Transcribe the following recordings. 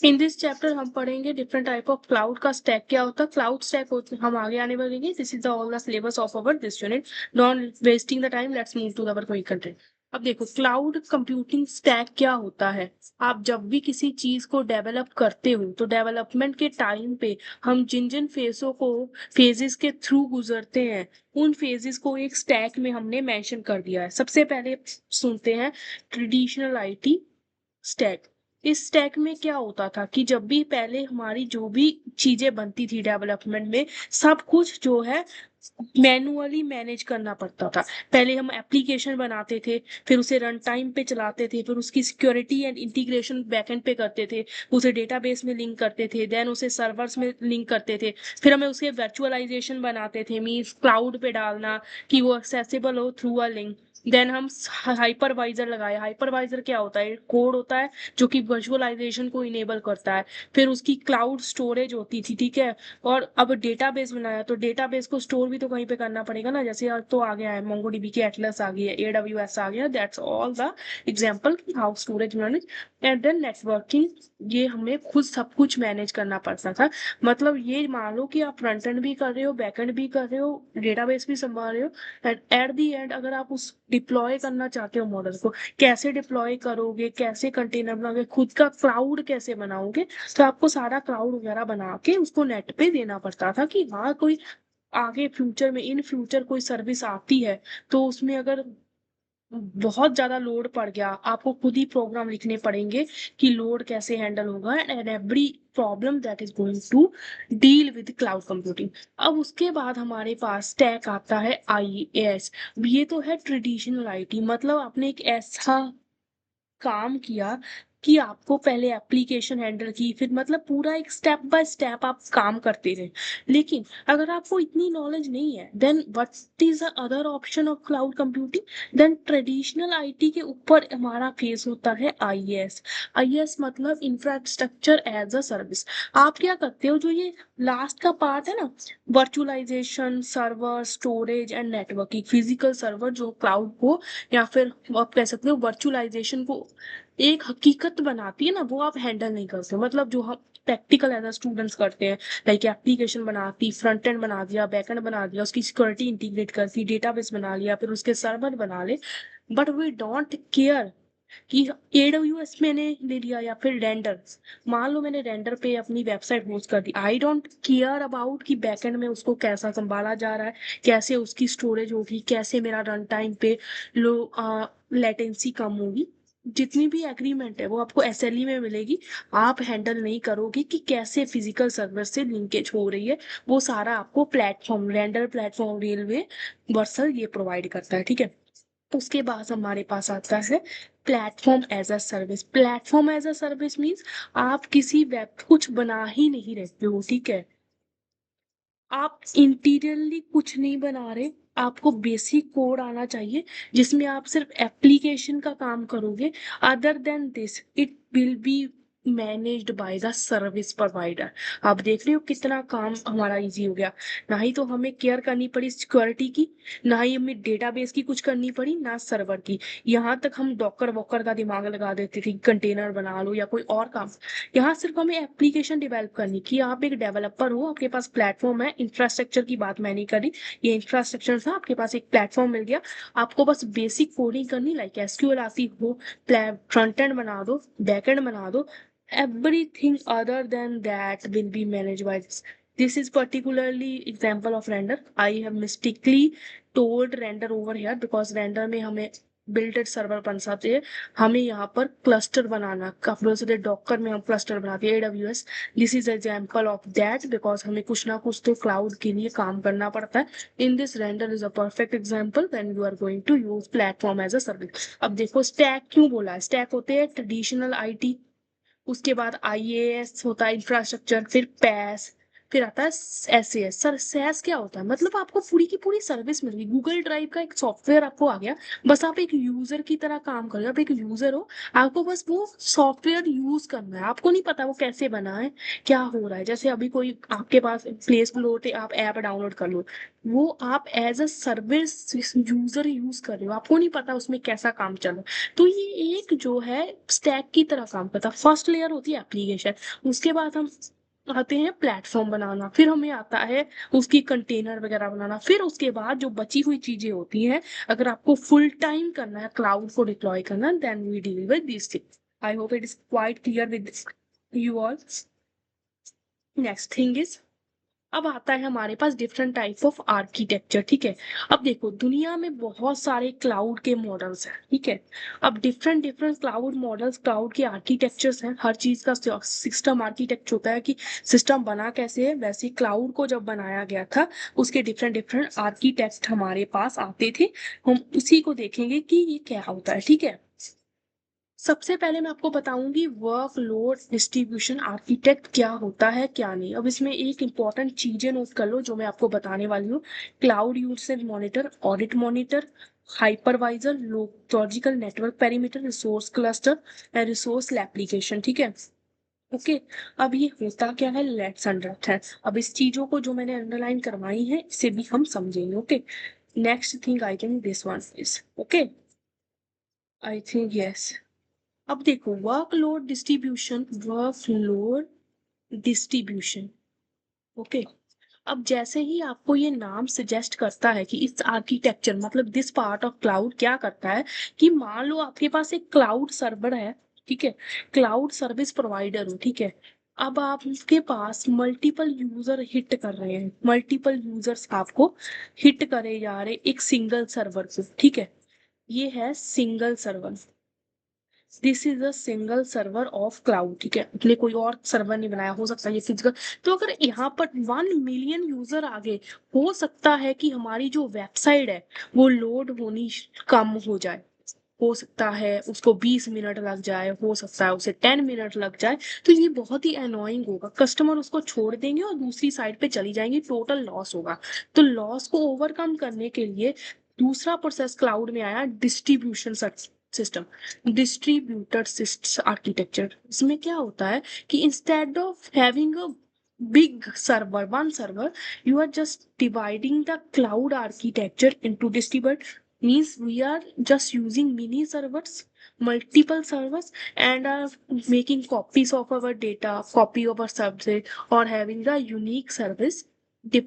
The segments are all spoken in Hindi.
इन दिस चैप्टर हम पढ़ेंगे डिफरेंट टाइप ऑफ क्लाउड का स्टैक क्या होता है। क्लाउड स्टैक हम आगे आने बढ़ेंगे। This is the all the syllabus of our this unit. Non wasting the time, let's move to our कोई कंटेंट। अब देखो क्लाउड कंप्यूटिंग स्टैक क्या होता है। आप जब भी किसी चीज को डेवलप करते हो तो डेवलपमेंट के टाइम पे हम जिन जिन फेजेस के थ्रू गुजरते हैं उन फेजेस को एक स्टैक में हमने मेंशन कर दिया है। सबसे पहले सुनते हैं ट्रेडिशनल आईटी स्टैक। इस स्टैक में क्या होता था कि जब भी पहले हमारी जो भी चीजें बनती थी डेवलपमेंट में, सब कुछ जो है मैनुअली मैनेज करना पड़ता था। पहले हम एप्लीकेशन बनाते थे, फिर उसे रन टाइम पे चलाते थे, फिर उसकी सिक्योरिटी एंड इंटीग्रेशन बैकएंड पे करते थे, उसे डेटाबेस में लिंक करते थे, देन उसे सर्वर्स में लिंक करते थे, फिर हमें उसके वर्चुअलाइजेशन बनाते थे, मीन्स क्लाउड पे डालना कि वो एक्सेसिबल हो थ्रू अ लिंक। देन हम हाइपरवाइजर लगाए। हाइपरवाइजर क्या होता है? कोड होता है जो कि वर्चुअलाइजेशन को इनेबल करता है। फिर उसकी क्लाउड स्टोरेज होती थी, ठीक है। और अब डेटाबेस बनाया तो डेटाबेस को स्टोर भी तो कहीं पे करना पड़ेगा ना। जैसे अब तो आ गया है मोंगोडीबी की एटलस आ गई है, एडब्ल्यूएस आ गया। That's all the example how storage manage. And then networking, ये हमें खुद सब कुछ मैनेज करना पड़ता था। मतलब ये मान लो कि आप फ्रंट एंड भी कर रहे हो, बैक एंड भी कर रहे हो, डेटाबेस भी संभाल रहे हो, एंड एट दी एंड अगर आप उस डिप्लॉय करना चाहते हो मॉडल को, कैसे डिप्लॉय करोगे, कैसे कंटेनर बनाओगे, खुद का क्लाउड कैसे बनाओगे, तो आपको सारा क्लाउड वगैरह बना के उसको नेट पे देना पड़ता था कि हाँ कोई आगे फ्यूचर में इन फ्यूचर कोई सर्विस आती है तो उसमें अगर बहुत ज्यादा लोड पड़ गया, आपको खुद ही प्रोग्राम लिखने पड़ेंगे कि लोड कैसे हैंडल होगा and every problem that is going to deal with cloud computing. अब उसके बाद हमारे पास स्टैक आता है आईएएस। ये तो है ट्रेडिशनल आईटी, मतलब आपने एक ऐसा काम किया कि आपको पहले एप्लीकेशन हैंडल की, फिर मतलब पूरा एक स्टेप बाय स्टेप आप काम करते रहे। लेकिन अगर आपको इतनी नॉलेज नहीं है, then what is the other option of cloud computing? Then traditional IT के ऊपर हमारा फेस होता है आईएएस। आईएएस मतलब इंफ्रास्ट्रक्चर एज अ सर्विस। आप क्या करते हो, जो ये लास्ट का पार्ट है ना, virtualisation, server, storage and networking, physical server जो क्लाउड को या फिर आप कह सकते हो वर्चुअलाइजेशन को एक हकीकत बनाती है ना, वो आप हैंडल नहीं करते। मतलब जो हम प्रैक्टिकल एज स्टूडेंट्स करते हैं, लाइक एप्लीकेशन बनाती, फ्रंट एंड बना दिया, बैक एंड बना दिया, उसकी सिक्योरिटी इंटीग्रेट कर दी, डेटाबेस बना लिया, फिर उसके सर्वर बना ले। बट वी डोंट केयर कि एडब्ल्यूएस मैंने ले लिया या फिर रेंडर। मान लो मैंने रेंडर पे अपनी वेबसाइट होस्ट कर दी, आई डोंट केयर अबाउट कि बैकएंड में उसको कैसा संभाला जा रहा है, कैसे उसकी स्टोरेज होगी, कैसे मेरा रन टाइम पे लो लेटेंसी कम होगी। जितनी भी एग्रीमेंट है वो आपको एसएलई में मिलेगी। आप हैंडल नहीं करोगे कि कैसे फिजिकल सर्वर से लिंकेज हो रही है। वो सारा आपको platform, render platform, railway Vercel ये प्रोवाइड करता है, ठीक है। उसके बाद हमारे पास आता है platform as a service. Platform as a service means आप किसी वेब कुछ बना ही नहीं रहते हो, ठीक है। आप इंटीरियरली कुछ नहीं बना रहे, आपको बेसिक कोड आना चाहिए जिसमें आप सिर्फ एप्लीकेशन का काम करोगे। Other than this it will be managed by the service provider. आप देख रहे हो कितना काम हमारा इजी हो गया। ना ही तो हमें केयर करनी पड़ी सिक्योरिटी की, ना ही हमें डेटाबेस की कुछ करनी पड़ी, ना सर्वर की। यहाँ तक हम डॉकर वॉकर का दिमाग लगा देते थे, कंटेनर बना लो या कोई और काम। यहाँ सिर्फ हमें एप्लीकेशन डेवलप करनी कि आप एक डेवलपर हो, आपके पास प्लेटफॉर्म है। इंफ्रास्ट्रक्चर की बात मैं नहीं करी, ये इंफ्रास्ट्रक्चर था, आपके पास एक प्लेटफॉर्म मिल गया। आपको बस बेसिक कोडिंग करनी, लाइक एसक्यूएल आती हो, फ्रंट एंड बना दो, बैक एंड बना दो। Everything other than that will be manage by this. This is particularly example of render. I have mistakenly told render over here because render में हमें बिल्टेड सर्वर बन सकते हैं। हमें यहाँ पर क्लस्टर बनाना, अपने से डॉकर में हम क्लस्टर बनाते हैं AWS. This is example of that because हमें कुछ ना कुछ तो क्लाउड के लिए काम करना पड़ता है। In this render is a perfect example when you are going to use platform as a service. अब देखो स्टैक क्यों बोला है। स्टैक होते हैं ट्रेडिशनल आईटी, उसके बाद आईएएस होता है इंफ्रास्ट्रक्चर, फिर पैस, फिर आता है SaaS। सर SaaS क्या होता है? मतलब आपको पूरी की पूरी सर्विस मिल गई। गूगल ड्राइव का एक सॉफ्टवेयर आपको आ गया, बस आप एक यूजर की तरह काम कर रहे हो। आप एक यूजर हो, आपको बस वो सॉफ्टवेयर यूज करना है। आपको नहीं पता वो कैसे बना है, क्या हो रहा है। जैसे अभी कोई आपके पास प्ले स्टोर पे आप ऐप डाउनलोड कर लो, वो आप as a service user use कर रहे हो, आपको नहीं पता उसमें कैसा काम चल रहा है। तो ये एक जो है स्टैक की तरह काम करता है। फर्स्ट लेयर होती है एप्लीकेशन, उसके बाद हम आते हैं प्लेटफॉर्म बनाना, फिर हमें आता है उसकी कंटेनर वगैरह बनाना, फिर उसके बाद जो बची हुई चीजें होती हैं, अगर आपको फुल टाइम करना है क्लाउड को डिप्लॉय करना, then we deal with this thing. I hope it is quite clear with you all. Next thing is, अब आता है हमारे पास डिफरेंट टाइप ऑफ आर्किटेक्चर। ठीक है, अब देखो दुनिया में बहुत सारे क्लाउड के मॉडल्स हैं। ठीक है, अब different different cloud models, cloud के आर्किटेक्चर्स हैं। हर चीज का सिस्टम आर्किटेक्ट होता है कि सिस्टम बना कैसे है। वैसे क्लाउड को जब बनाया गया था, उसके डिफरेंट डिफरेंट आर्किटेक्ट हमारे पास आते थे। हम उसी को देखेंगे कि ये क्या होता है। ठीक है, सबसे पहले मैं आपको बताऊंगी वर्कलोड डिस्ट्रीब्यूशन आर्किटेक्ट क्या होता है क्या नहीं। अब इसमें एक इंपॉर्टेंट चीजें नोट कर लो जो मैं आपको बताने वाली हूँ। Cloud usage monitor, audit monitor, hypervisor, logical network perimeter, resource cluster and resource application. ठीक है, ओके। अब ये होता क्या है, लेट्स अंडरस्टैंड। अब इस चीजों को जो मैंने अंडरलाइन करवाई है इसे भी हम समझेंगे। Okay, next thing I think this one is okay, I think yes. अब देखो workload distribution, workload distribution, okay. अब जैसे ही आपको ये नाम सजेस्ट करता है कि इस आर्किटेक्चर मतलब दिस पार्ट ऑफ क्लाउड क्या करता है, कि मान लो आपके पास एक क्लाउड सर्वर है। ठीक है, क्लाउड सर्विस प्रोवाइडर हो। ठीक है, अब आपके पास मल्टीपल यूजर हिट कर रहे हैं, मल्टीपल यूजर्स आपको हिट करे जा रहे एक सिंगल सर्वर को। ठीक है, ये है single server, this is a single server of cloud. ठीक है, इसलिए कोई और सर्वर नहीं बनाया, हो सकता है ये फिजिकल। तो अगर यहाँ पर 1 मिलियन यूजर आ गए, हो सकता है कि हमारी जो वेबसाइट है वो लोड होनी कम हो जाए। हो सकता है उसको 20 मिनट लग जाए, हो सकता है उसे 10 मिनट लग जाए। तो ये बहुत ही अनोइंग होगा, कस्टमर उसको छोड़ देंगे और दूसरी साइड पे चली जाएंगी, टोटल लॉस होगा। तो लॉस को ओवरकम करने के लिए दूसरा प्रोसेस क्लाउड में आया, डिस्ट्रीब्यूशन सिस्टम, डिस्ट्रीब्यूटर आर्किटेक्चर। इसमें क्या होता है कि instead of having a big server, one server, you are just dividing the cloud architecture into distributed, means we are just using mini servers, multiple servers, and are making copies of our data, copy of our service, or having the unique service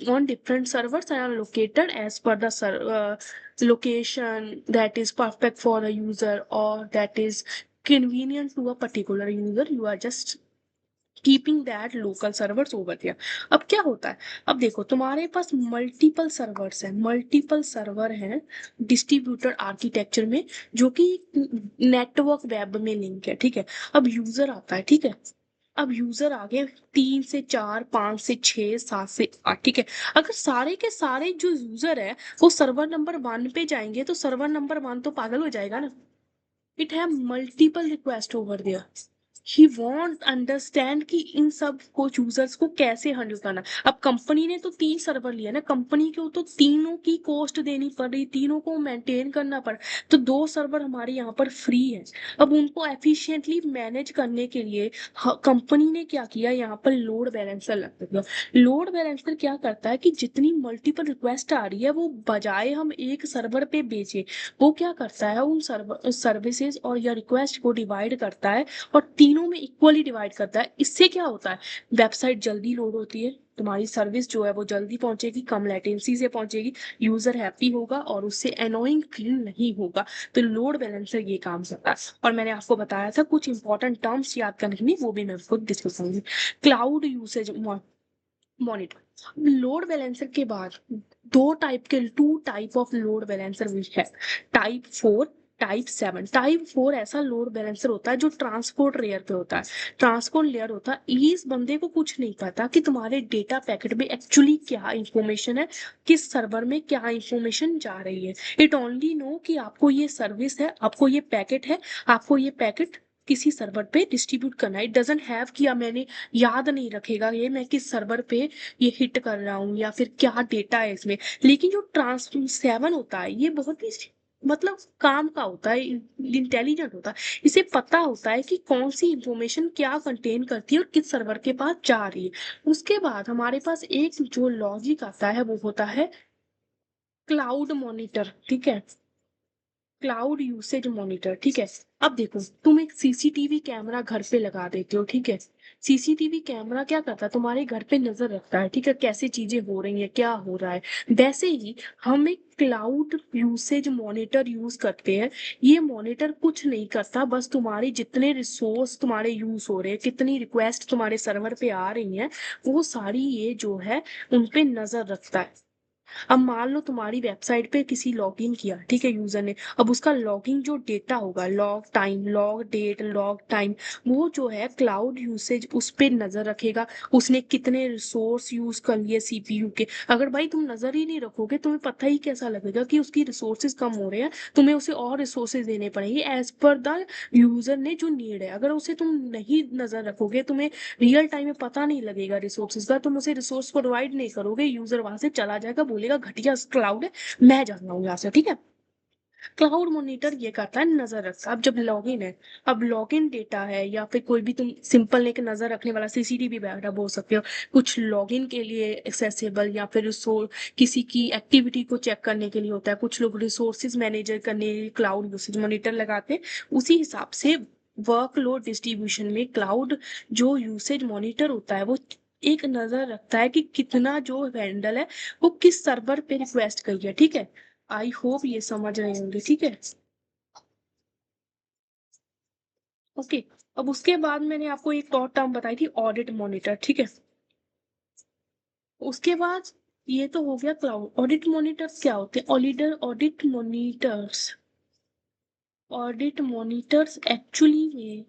on different servers and are located as per the location that is perfect for a user or that is convenient to a particular user. You are just keeping that local servers over दिया। अब क्या होता है, अब देखो तुम्हारे पास मल्टीपल सर्वर्स हैं, मल्टीपल सर्वर हैं डिस्ट्रीब्यूटर आर्किटेक्चर में, जो कि नेटवर्क वेब में लिंक है। ठीक है, अब यूजर आता है। ठीक है, अब यूजर आ गए 3 से 4, 5 से 6, 7 से 8। ठीक है, अगर सारे के सारे जो यूजर है वो सर्वर नंबर 1 पे जाएंगे तो सर्वर नंबर 1 तो पागल हो जाएगा ना। It have multiple request over there, he won't understand कि इन सब को यूजर्स को कैसे हैंडल करना। अब कंपनी ने तो 3 सर्वर लिया ना, कंपनी को तो तीनों की कॉस्ट देनी पड़ रही, तीनों को मेंटेन करना पड़, तो 2 सर्वर हमारे यहाँ पर फ्री है। अब उनको एफिशिएंटली मैनेज करने के लिए कंपनी ने क्या किया, यहाँ पर लोड बैलेंसर लगा दिया। लोड बैलेंसर क्या करता है कि जितनी मल्टीपल रिक्वेस्ट आ रही है वो बजाय हम एक सर्वर पे बेचे, वो क्या करता है उन सर्विसेज और या रिक्वेस्ट को डिवाइड करता है और तीनों में इक्वली डिवाइड करता है। इससे क्या होता है, वेबसाइट जल्दी लोड होती है, तुम्हारी सर्विस जो है वो जल्दी पहुंचेगी, कम लेटेंसी से पहुंचेगी, यूजर हैप्पी होगा और उससे एनोइंग फील नहीं होगा। तो लोड बैलेंसर ये काम करता है। और मैंने आपको बताया था कुछ इंपॉर्टेंट टर्म्स याद करने के लिए, वो भी मैं आपको डिस्कस करूंगी। Cloud usage monitor, load balancer के बाद two type of load balancer भी है, टाइप 4, टाइप 7। टाइप 4 ऐसा लोड बैलेंसर होता है जो ट्रांसपोर्ट लेयर पे होता है। ट्रांसपोर्ट लेयर होता है, इस बंदे को कुछ नहीं पता कि तुम्हारे डेटा पैकेट में एक्चुअली क्या इंफॉर्मेशन है, किस सर्वर में क्या इंफॉर्मेशन जा रही है। इट ओनली नो कि आपको ये सर्विस है, आपको ये पैकेट है, आपको ये पैकेट किसी सर्वर पे डिस्ट्रीब्यूट करना है। इट डजेंट हैव कि अब मैंने याद नहीं रखेगा ये मैं किस सर्वर पे ये हिट कर रहा हूँ या फिर क्या डेटा है इसमें। लेकिन जो ट्रांस 7 होता है ये बहुत ही मतलब काम का होता है, इंटेलिजेंट होता है। इसे पता होता है कि कौन सी इंफॉर्मेशन क्या कंटेन करती है और किस सर्वर के पास जा रही है। उसके बाद हमारे पास एक जो लॉजिक आता है वो होता है क्लाउड मॉनिटर, ठीक है। क्लाउड यूसेज मॉनिटर, ठीक है। अब देखो तुम एक सीसीटीवी कैमरा घर पे लगा देते हो, ठीक है। सीसीटीवी कैमरा क्या करता है, तुम्हारे घर पे नजर रखता है, ठीक है, कैसी चीजें हो रही हैं, क्या हो रहा है। वैसे ही हम एक क्लाउड यूसेज मॉनिटर यूज करते हैं। ये मॉनिटर कुछ नहीं करता, बस तुम्हारे जितने रिसोर्स तुम्हारे यूज हो रहे हैं, कितनी रिक्वेस्ट तुम्हारे सर्वर पे आ रही हैं, वो सारी ये जो है उन पे नजर रखता है। अब मान लो तुम्हारी वेबसाइट पे किसी लॉगिन किया, ठीक है, यूजर ने। अब उसका लॉगिन जो डेटा होगा, log time, log date, log time, वो जो है क्लाउड यूसेज उस पे नजर रखेगा। उसने कितने रिसोर्स यूज कर लिए सीपीयू के। अगर भाई तुम नजर ही नहीं रखोगे, तुम्हें पता ही कैसा लगेगा कि उसकी रिसोर्सेज कम हो रहे हैं। तुम्हें उसे और रिसोर्सेज देने पड़ेंगे एज पर द यूजर ने जो नीड है। अगर उसे तुम नहीं नजर रखोगे, तुम्हें रियल टाइम में पता नहीं लगेगा रिसोर्सेज का, तुम उसे रिसोर्स प्रोवाइड नहीं करोगे, यूजर वहां से चला जाएगा, बोलेगा घटिया क्लाउड है, मैं जा रहा हूँ यहाँ से, ठीक है। क्लाउड मॉनिटर ये करता है, नजर रखता है। अब जब लॉगिन है, अब लॉगिन डेटा है या फिर कोई भी तुम सिंपल एक नजर रखने वाला सीसीटीवी वगैरह बोल सकते हो, कुछ लॉगिन के लिए एक्सेसिबल या फिर किसी की एक्टिविटी को चेक करने के लिए होता है। कुछ लोग रिसोर्सेज मैनेजर करने के लिए क्लाउड यूसेज मॉनिटर लगाते हैं। उसी हिसाब से वर्कलोड डिस्ट्रीब्यूशन में क्लाउड जो यूसेज मॉनिटर होता है वो एक नजर रखता है कि कितना जो हैंडल है वो किस सर्वर पे रिक्वेस्ट करी है, ठीक है। आई होप ये समझ रहे होंगे, ठीक है। ओके। अब उसके बाद मैंने आपको एक और टर्म बताई थी, ऑडिट मॉनिटर, ठीक है। उसके बाद ये तो हो गया क्लाउड। ऑडिट मॉनिटर्स क्या होते हैं? ऑडिट मॉनिटर्स एक्चुअली में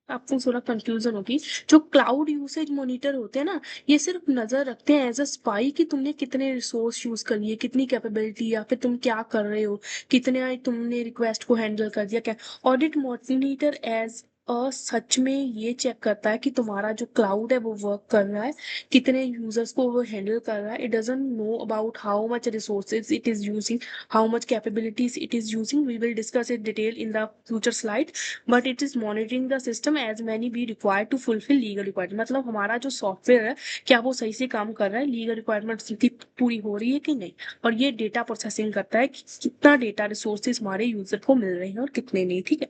आपको थोड़ा कंफ्यूजन होगी। जो क्लाउड यूसेज मॉनिटर होते हैं ना, ये सिर्फ नजर रखते हैं एज अ स्पाई कि तुमने कितने रिसोर्स यूज कर लिए, कितनी कैपेबिलिटी, या फिर तुम क्या कर रहे हो, कितने तुमने रिक्वेस्ट को हैंडल कर दिया क्या। ऑडिट मॉनिटर एज सच में ये चेक करता है कि तुम्हारा जो क्लाउड है वो वर्क कर रहा है, कितने यूजर्स को वो हैंडल कर रहा है। It doesn't know about how much resources it is using, how much capabilities it is using. We will discuss in detail in the future slide. But it is monitoring the system as many be required to fulfill legal requirement. मतलब हमारा जो सॉफ्टवेयर है क्या वो सही से काम कर रहा है, लीगल रिक्वायरमेंट्स की पूरी हो रही है कि नहीं। और ये डेटा प्रोसेसिंग करता है कि कितना डेटा रिसोर्सेज हमारे यूजर को मिल रहे हैं और कितने नहीं, ठीक है।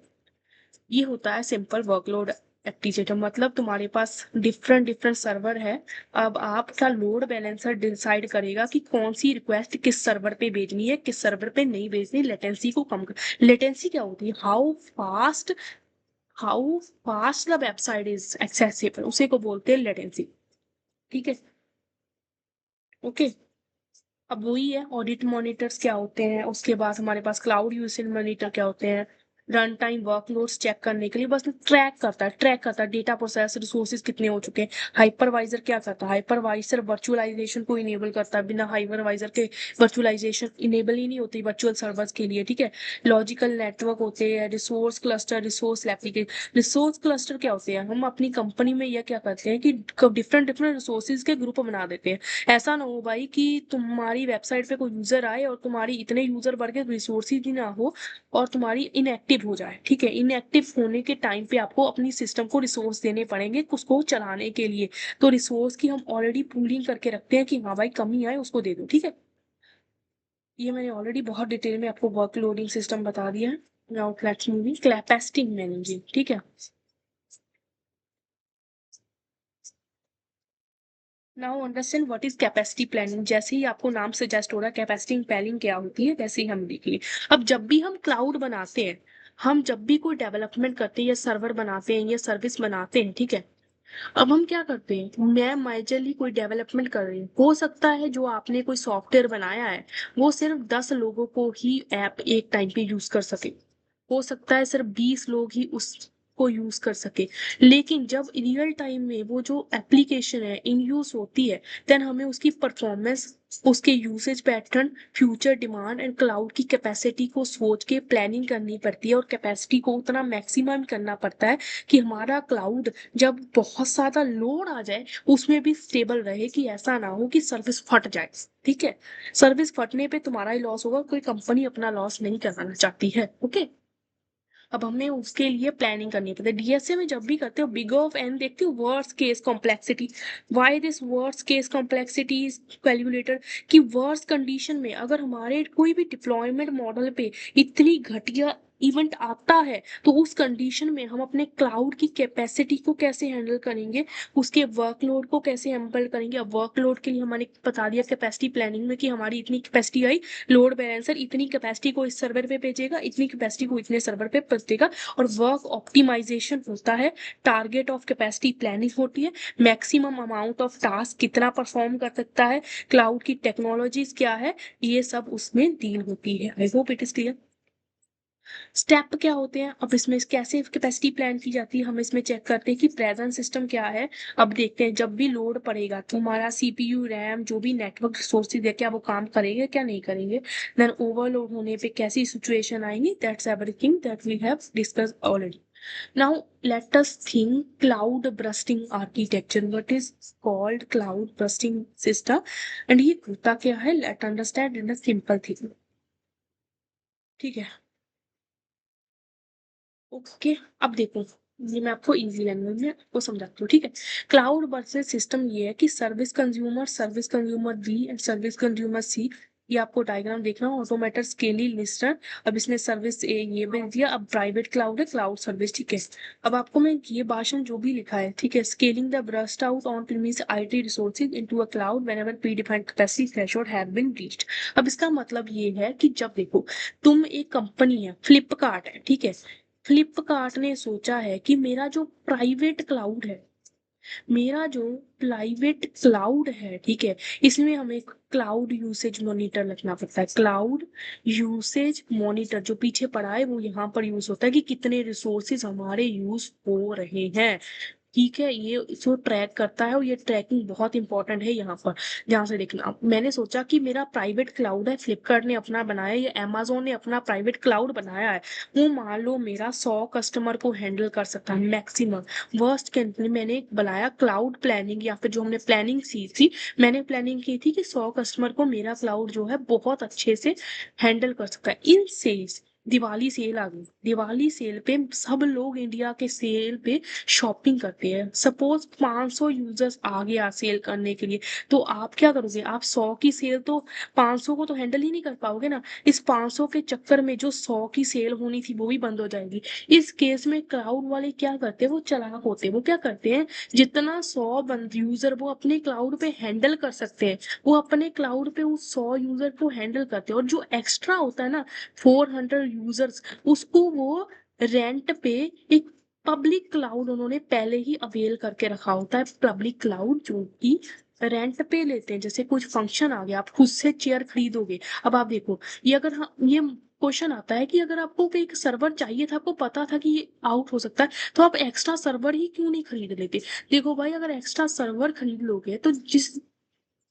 ये होता है सिंपल वर्कलोड एक्टिवेटर। मतलब तुम्हारे पास डिफरेंट डिफरेंट सर्वर है। अब आपका लोड बैलेंसर डिसाइड करेगा कि कौन सी रिक्वेस्ट किस सर्वर पे भेजनी है, किस सर्वर पे नहीं भेजनी। लेटेंसी को कम कर, लेटेंसी क्या होती है, how fast the website is accessible, उसे को बोलते हैं लेटेंसी, ठीक है। ओके। अब वही है, ऑडिट मॉनिटर्स क्या होते हैं, उसके बाद हमारे पास क्लाउड यूसेज मॉनिटर क्या होते हैं। रन टाइम वर्कलोड्स चेक करने के लिए बस ट्रैक करता है डेटा प्रोसेस रिसोर्सेज कितने हो चुके हैं। हाइपरवाइजर क्या करता है, हाइपरवाइजर वर्चुअलाइजेशन को इनेबल करता है। बिना हाइपरवाइजर के वर्चुअलाइजेशन इनेबल ही नहीं होती वर्चुअल सर्वर्स के लिए, ठीक है। लॉजिकल नेटवर्क होते हैं, resource cluster, resource application. Resource cluster क्या होते हैं, हम अपनी कंपनी में यह क्या करते हैं कि डिफरेंट डिफरेंट रिसोर्सेज के ग्रुप बना देते हैं। ऐसा ना हो भाई कि तुम्हारी वेबसाइट पे कोई यूजर आए और तुम्हारी इतने यूजर बढ़ के रिसोर्सेज ही ना हो और तुम्हारी इनएक्टिव हो जाए, ठीक है। इनएक्टिव होने के टाइम पे आपको अपनी सिस्टम को रिसोर्स देने पड़ेंगे उसको चलाने के लिए। तो रिसोर्स की हम ऑलरेडी पूलिंग करके रखते हैं कि हाँ भाई कमी आए उसको दे दो, ठीक है। ये मैंने ऑलरेडी बहुत डिटेल में आपको वर्कलोडिंग सिस्टम बता दिया है। Now let's move capacity managing, ठीक है। Now understand what is capacity planning. जैसे ही आपको नाम सजेस्ट हो रहा है कैपेसिटी प्लानिंग क्या होती है, वैसे ही हम देखेंगे। अब जब भी हम क्लाउड बनाते हैं, हम जब भी कोई डेवलपमेंट करते हैं या सर्वर बनाते हैं या सर्विस बनाते हैं, ठीक है। अब हम क्या करते हैं, मैं मेजरली कोई डेवलपमेंट कर रही हूँ, हो सकता है जो आपने कोई सॉफ्टवेयर बनाया है वो सिर्फ 10 लोगों को ही ऐप एक टाइम पे यूज कर सके। हो सकता है सिर्फ 20 लोग ही उस को यूज कर सके। लेकिन जब रियल टाइम में वो जो एप्लीकेशन है इन यूज होती है, देन हमें उसकी परफॉर्मेंस, उसके usage pattern, future demand and cloud की कैपेसिटी को सोच के प्लानिंग करनी पड़ती है, और कैपेसिटी को उतना मैक्सिमम करना पड़ता है कि हमारा क्लाउड जब बहुत ज्यादा लोड आ जाए उसमें भी स्टेबल रहे, कि ऐसा ना हो कि सर्विस फट जाए। ठीक है, सर्विस फटने पे तुम्हारा ही लॉस होगा, कोई कंपनी अपना लॉस नहीं कराना चाहती है। ओके, अब हमें उसके लिए प्लानिंग करनी पड़ती है। डीएसए में जब भी करते हो बिग ऑफ एन देखते हो, worst case complexity. Why this worst case complexity is calculated, कि वर्स्ट कंडीशन में अगर हमारे कोई भी डिप्लॉयमेंट मॉडल पे इतनी घटिया इवेंट आता है, तो उस कंडीशन में हम अपने क्लाउड की कैपेसिटी को कैसे हैंडल करेंगे, उसके वर्कलोड को कैसे हैंडल करेंगे। अब वर्कलोड के लिए हमने बता दिया कैपेसिटी प्लानिंग में कि हमारी इतनी कैपेसिटी आई, लोड बैलेंसर इतनी कैपेसिटी को इस सर्वर पे भेजेगा, इतनी कैपेसिटी को इतने सर्वर पे भेजेगा। और वर्क ऑप्टिमाइजेशन होता है, टारगेट ऑफ कैपेसिटी प्लानिंग होती है, मैक्सिमम अमाउंट ऑफ टास्क कितना परफॉर्म कर सकता है, क्लाउड की टेक्नोलॉजीज क्या है, ये सब उसमें डील होती है। आई hope it is clear. Step क्या होते हैं, अब इसमें कैसे कैपेसिटी प्लान की जाती है, हम इसमें चेक करते हैं कि प्रेजेंट सिस्टम क्या है। अब देखते हैं जब भी लोड पड़ेगा तो हमारा सीपीयू, रैम, जो भी नेटवर्क रिसोर्सेज है, क्या वो काम करेंगे क्या नहीं करेंगे। देन ओवरलोड होने पे कैसी सिचुएशन आएंगी, that's everything that we have discuss already. Now let us think cloud bursting architecture, what is called cloud bursting system, and ये होता क्या है, let understand in a simple thing. ठीक है, ओके। अब देखो, ये मैं आपको इजी लैंग्वेज में आपको समझाती हूँ। ठीक है, क्लाउड वर्सेस सिस्टम ये है कि service consumer B and service consumer C. ये आपको डायग्राम देखना, ऑटोमेटेड स्केली लिस्टर। अब इसने सर्विस ए ये भेज दिया, अब प्राइवेट क्लाउड है, क्लाउड सर्विस। ठीक है, अब आपको मैं ये भाषण जो भी लिखा है, ठीक है, scaling the burst out on premise IT resources into a cloud whenever predefined capacity threshold have been reached. अब इसका मतलब ये है कि जब देखो, तुम एक कंपनी है, फ्लिपकार्ट है, ठीक है, फ्लिपकार्ट ने सोचा है कि मेरा जो प्राइवेट क्लाउड है, ठीक है, इसमें हमें क्लाउड यूसेज मॉनिटर रखना पड़ता है। क्लाउड यूसेज मॉनिटर जो पीछे पड़ा है वो यहाँ पर यूज होता है, कि कितने रिसोर्सेज हमारे यूज हो रहे हैं। ठीक है, ये इसको ट्रैक करता है, और ये ट्रैकिंग बहुत इंपॉर्टेंट है यहाँ पर। ध्यान से देखना, मैंने सोचा कि मेरा प्राइवेट क्लाउड है, फ्लिपकार्ट ने अपना बनाया या अमेजोन ने अपना प्राइवेट क्लाउड बनाया है, वो मान लो मेरा 100 कस्टमर को हैंडल कर सकता है मैक्सिमम। वर्स्ट के मैंने बनाया क्लाउड प्लानिंग, या फिर जो हमने प्लानिंग सी थी, मैंने प्लानिंग की थी कि 100 कस्टमर को मेरा क्लाउड जो है बहुत अच्छे से हैंडल कर सकता है। इन सेल्स, दिवाली सेल आ गई, दिवाली सेल पे सब लोग इंडिया के सेल पे शॉपिंग करते हैं। सपोज 500 यूजर्स आ गया सेल करने के लिए, तो आप क्या करोगे, आप 100 की सेल तो 500 को तो हैंडल ही नहीं कर पाओगे ना। इस 500 के चक्कर में जो 100 की सेल होनी थी वो भी बंद हो जाएगी। इस केस में क्लाउड वाले क्या करते हैं, वो चालाक होते हैं, वो क्या करते हैं, जितना 100 बंद यूजर वो अपने क्लाउड पे हैंडल कर सकते हैं, वो अपने क्लाउड पे उस 100 यूजर को हैंडल करते हैं, और जो एक्स्ट्रा होता है ना 400 यूजर्स, उसको वो रेंट पे एक पब्लिक क्लाउड उन्होंने पहले ही अवेल करके रखा होता है। पब्लिक क्लाउड जो कि रेंट पे लेते हैं, जैसे कुछ फंक्शन आ गया, आप खुद से चेयर खरीदोगे। अब आप देखो, ये अगर ये क्वेश्चन आता है कि अगर आपको एक सर्वर चाहिए था, आपको पता था कि ये आउट हो सकता है, तो आप एक्स्ट्रा सर्वर ही क्यों नहीं खरीद लेते। देखो भाई, अगर एक्स्ट्रा सर्वर खरीद लोगे तो जिस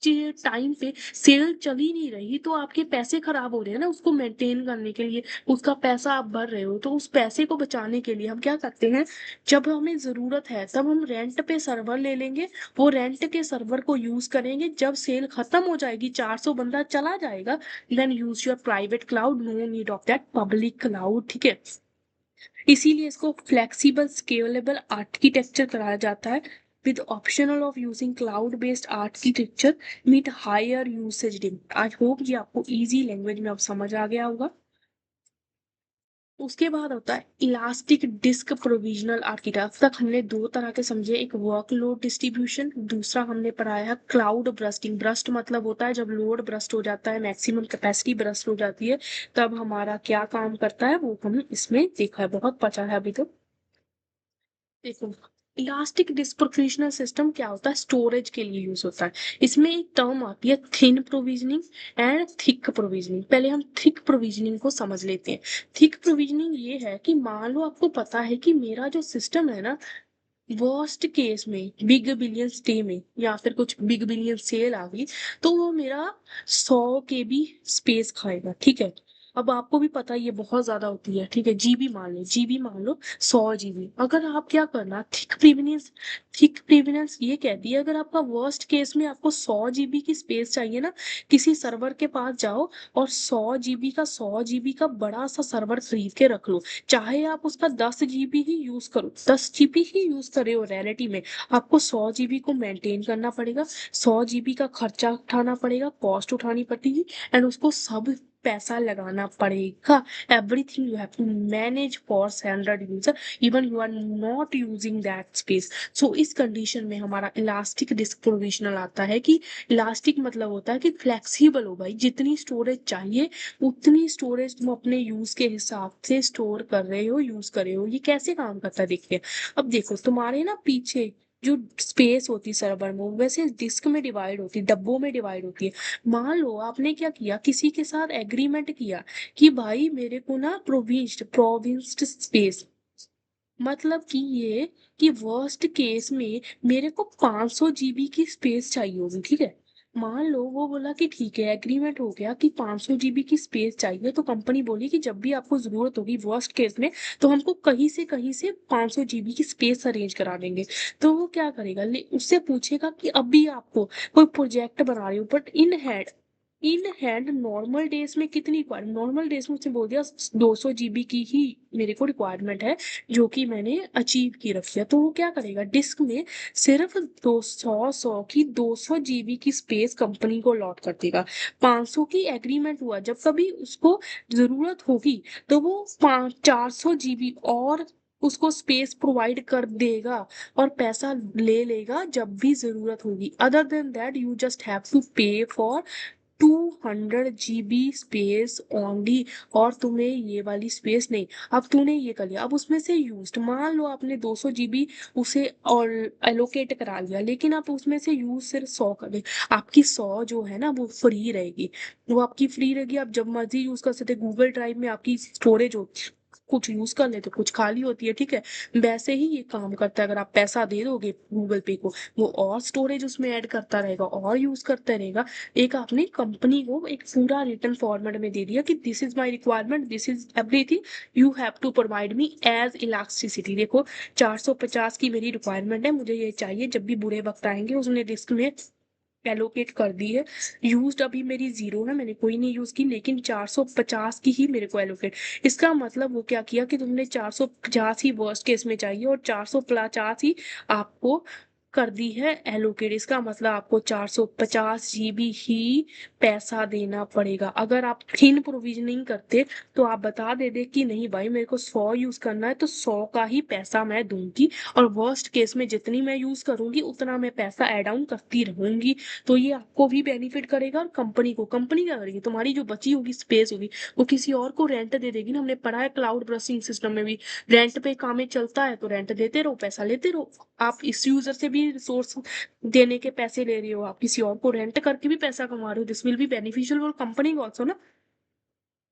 टाइम पे सेल चल ही नहीं रही, तो आपके पैसे खराब हो रहे हैं ना, उसको मेंटेन करने के लिए उसका पैसा आप भर रहे हो, तो उस पैसे को बचाने के लिए हम क्या करते हैं, जब हमें जरूरत है तब हम रेंट पे सर्वर ले लेंगे, वो रेंट के सर्वर को यूज करेंगे, जब सेल खत्म हो जाएगी, 400 बंदा चला जाएगा, then use your private cloud, no need of that public cloud. ठीक है, इसीलिए इसको फ्लेक्सिबल स्केलेबल आर्किटेक्चर कराया जाता है, with optional of using cloud based architecture meet higher usage demand। I hope ये आपको इजी लैंग्वेज में अब समझ आ गया होगा। उसके बाद होता है इलास्टिक डिस्क प्रोविजनल आर्किटेक्चर। अब तक हमने दो तरह के समझे, एक वर्कलोड डिस्ट्रीब्यूशन, दूसरा हमने पढ़ाया है क्लाउड ब्रस्टिंग। ब्रस्ट मतलब होता है जब लोड ब्रस्ट हो जाता है, मैक्सिमम कैपेसिटी ब्रस्ट हो जाती है, तब हमारा क्या काम करता है वो हम इसमें देखा है, बहुत पता है अभी तो। देखो, इलास्टिक डिस्क प्रोविजनल सिस्टम क्या होता है, स्टोरेज के लिए यूज होता है। इसमें एक टर्म आती है thin provisioning and thick provisioning. पहले हम थिक प्रोविजनिंग को समझ लेते हैं। थिक प्रोविजनिंग ये है कि मान लो आपको पता है कि मेरा जो सिस्टम है ना, वर्स्ट केस में बिग बिलियन डे में या फिर कुछ बिग बिलियन सेल आ गई तो वो मेरा 100 KB स्पेस खाएगा, ठीक है। अब आपको भी पता है ये बहुत ज्यादा होती है, ठीक है। जीबी मान लो 100 GB। अगर आप क्या करना, थिक प्रीविनेंस ये कहती है अगर आपका वर्स्ट केस में आपको 100 GB की स्पेस चाहिए ना, किसी सर्वर के पास जाओ और 100 GB का बड़ा सा सर्वर खरीद के रख लो। चाहे आप उसका 10 GB ही यूज करो, 10 GB ही यूज कर रहे हो, रियलिटी में आपको 100 GB को मेंटेन करना पड़ेगा, 100 GB का खर्चा उठाना पड़ेगा, कॉस्ट उठानी पड़ेगी एंड उसको सब पैसा लगाना पड़ेगा। Everything you have to manage for standard user even you are not using that space. So इस कंडीशन में हमारा इलास्टिक डिस्क प्रोविजनल आता है कि इलास्टिक मतलब होता है कि फ्लेक्सिबल हो भाई, जितनी स्टोरेज चाहिए उतनी स्टोरेज तुम अपने यूज के हिसाब से स्टोर कर रहे हो, यूज कर रहे हो। ये कैसे काम करता है देखिए। अब देखो तुम्हारे ना पीछे जो स्पेस होती है सर्वर में, वैसे डिस्क में डिवाइड होती है, डब्बों में डिवाइड होती है। मान लो आपने क्या किया, किसी के साथ एग्रीमेंट किया कि भाई मेरे को ना प्रोविंस्ड स्पेस, मतलब कि ये कि वर्स्ट केस में मेरे को 500 GB की स्पेस चाहिए होगी, ठीक है। मान लो वो बोला कि ठीक है, एग्रीमेंट हो गया कि 500 GB की स्पेस चाहिए, तो कंपनी बोली कि जब भी आपको जरूरत होगी वर्स्ट केस में तो हमको कहीं से 500 GB की स्पेस अरेंज करा देंगे। तो वो क्या करेगा, उससे पूछेगा कि अभी आपको कोई प्रोजेक्ट बना रही हो but in hand normal days में कितनी रिक्वायरमेंट, नॉर्मल डेज में उसने बोल दिया 200 GB की ही मेरे को रिक्वायरमेंट है जो कि मैंने अचीव की रखी है। तो वो क्या करेगा, डिस्क में सिर्फ 200 की 200 GB की स्पेस कंपनी को अलॉट कर देगा। 500 की एग्रीमेंट हुआ, जब कभी उसको जरूरत होगी तो वो 400 GB और उसको स्पेस प्रोवाइड कर देगा और पैसा ले लेगा जब भी जरूरत होगी। Other than that you just have to pay for 200 GB space only. और तुम्हें ये वाली स्पेस नहीं, अब तूने ये कर लिया, अब उसमें से यूज, मान लो आपने 200 GB उसे और एलोकेट करा लिया, लेकिन आप उसमें से यूज सिर्फ 100 कर दे। आपकी 100 जो है ना वो फ्री रहेगी, वो आपकी फ्री रहेगी, आप जब मर्जी यूज कर सकते। गूगल ड्राइव में आपकी स्टोरेज होती, कुछ यूज कर लेते कुछ खाली होती है, ठीक है। वैसे ही ये काम करता है, अगर आप पैसा दे दोगे गूगल पे को, वो और स्टोरेज उसमें ऐड करता रहेगा और यूज करता रहेगा। एक आपने कंपनी को एक पूरा रिटर्न फॉर्मेट में दे दिया कि this is my requirement, this is everything you have to provide me as elasticity. देखो 450 की मेरी रिक्वायरमेंट है, मुझे ये चाहिए, जब भी बुरे वक्त आएंगे उसने डिस्क में एलोकेट कर दी है। यूज्ड अभी मेरी 0 है, मैंने कोई नहीं यूज की, लेकिन 450 की ही मेरे को एलोकेट। इसका मतलब वो क्या किया कि तुमने 450 ही वर्स्ट केस में चाहिए और 450 ही आपको कर दी है एलोकेट। इसका मतलब आपको 450 GB ही पैसा देना पड़ेगा। अगर आप थिन प्रोविजनिंग करते तो आप बता दे कि नहीं भाई मेरे को 100 यूज करना है तो 100 का ही पैसा मैं दूंगी और वर्स्ट केस में जितनी मैं यूज करूंगी उतना मैं पैसा ऐड ऑन करती रहूंगी। तो ये आपको भी बेनिफिट करेगा और कंपनी को, कंपनी क्या करेगी, तुम्हारी जो बची होगी स्पेस होगी वो किसी और को रेंट दे देगी ना। हमने पढ़ा है क्लाउड ब्रशिंग सिस्टम में भी, रेंट पे काम चलता है तो रेंट देते रहो, पैसा लेते रहो। आप इस यूजर से भी रिसोर्स देने के पैसे ले रहे हो, आप किसी और को रेंट करके भी पैसा कमा रहे हो, this will be beneficial for company also ना।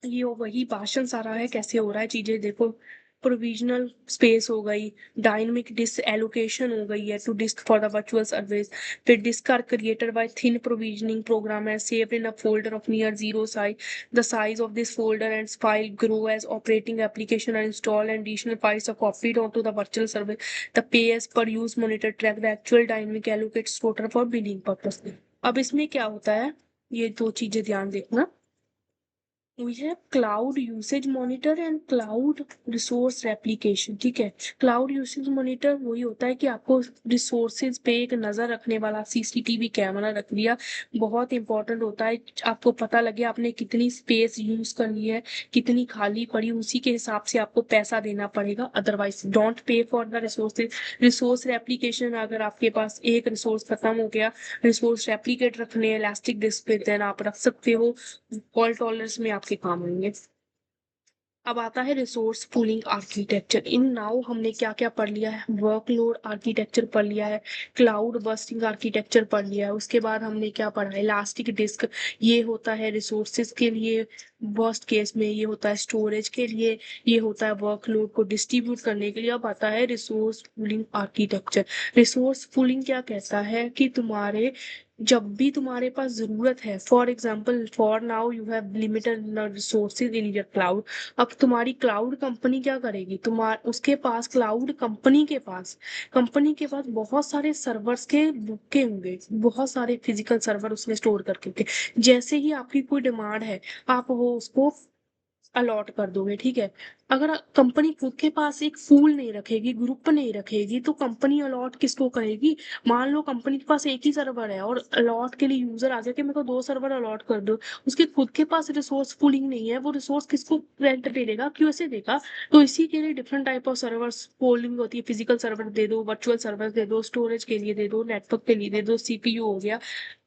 ये वही भाषण सारा है कैसे हो रहा है चीजें देखो। प्रोविजनल स्पेस हो गई, डायनेमिक डिस्क एलोकेशन हो गई है to disk for the virtual service. फिर disk are created by thin provisioning program है saved in a folder of near zero size. The size of this folder and file grow as operating application are installed and additional files are copied onto the virtual service. The pay as per use monitor track the actual dynamic allocates total for billing purpose। अब इसमें क्या होता है, ये दो चीजें ध्यान देखना। We have cloud usage monitor and cloud resource replication, ठीक है। क्लाउड यूसेज मॉनिटर वही होता है कि आपको रिसोर्सेज पे एक नजर रखने वाला सीसीटीवी कैमरा रख दिया, बहुत इंपॉर्टेंट होता है। आपको पता लगे आपने कितनी स्पेस यूज करनी है, कितनी खाली पड़ी, उसी के हिसाब से आपको पैसा देना पड़ेगा, otherwise don't pay for the resources. Resource replication, अगर आपके पास एक रिसोर्स खत्म हो गया, रिसोर्स रेप्लिकेट रखने हैं इलास्टिक डिस्क पे, देन आप रख सकते हो, फॉल्ट टॉलरेंस में आपके काम आएंगे। अब आता है resource pooling architecture. In now हमने क्या क्या पढ़ लिया है, वर्कलोड आर्किटेक्चर पढ़ लिया है, क्लाउड बस्टिंग आर्किटेक्चर पढ़ लिया है, उसके बाद हमने क्या पढ़ा है, इलास्टिक डिस्क, ये होता है रिसोर्सेज के लिए, वर्स्ट केस में ये होता है स्टोरेज के लिए, ये होता है वर्कलोड को डिस्ट्रीब्यूट करने के लिए। अब आता है resource pooling architecture. Resource pooling क्या कहता है कि तुम्हारे जब भी तुम्हारे पास जरूरत है, for example for now you have limited resources in your cloud. अब तुम्हारी क्लाउड कंपनी क्या करेगी, तुम्हारे उसके पास क्लाउड कंपनी के पास बहुत सारे सर्वर्स के बुके होंगे, बहुत सारे फिजिकल सर्वर उसमें स्टोर करके होंगे। जैसे ही आपकी कोई डिमांड है, आप वो उसको अलॉट कर दोगे, ठीक है। अगर कंपनी खुद के पास एक पूल नहीं रखेगी, ग्रुप नहीं रखेगी, तो कंपनी अलॉट किसको करेगी। मान लो कंपनी के पास एक ही सर्वर है और अलॉट के लिए यूजर आ गया कि मेरे को 2 सर्वर अलॉट कर दो, उसके खुद के पास रिसोर्स पूलिंग नहीं है, वो रिसोर्स किसको रेंट पे देगा, कैसे देगा। तो इसी के लिए different type of servers polling होती है। फिजिकल सर्वर दे दो, वर्चुअल सर्वर दे दो, स्टोरेज के लिए दे दो, नेटवर्क के लिए दे दो, सीपीयू हो गया,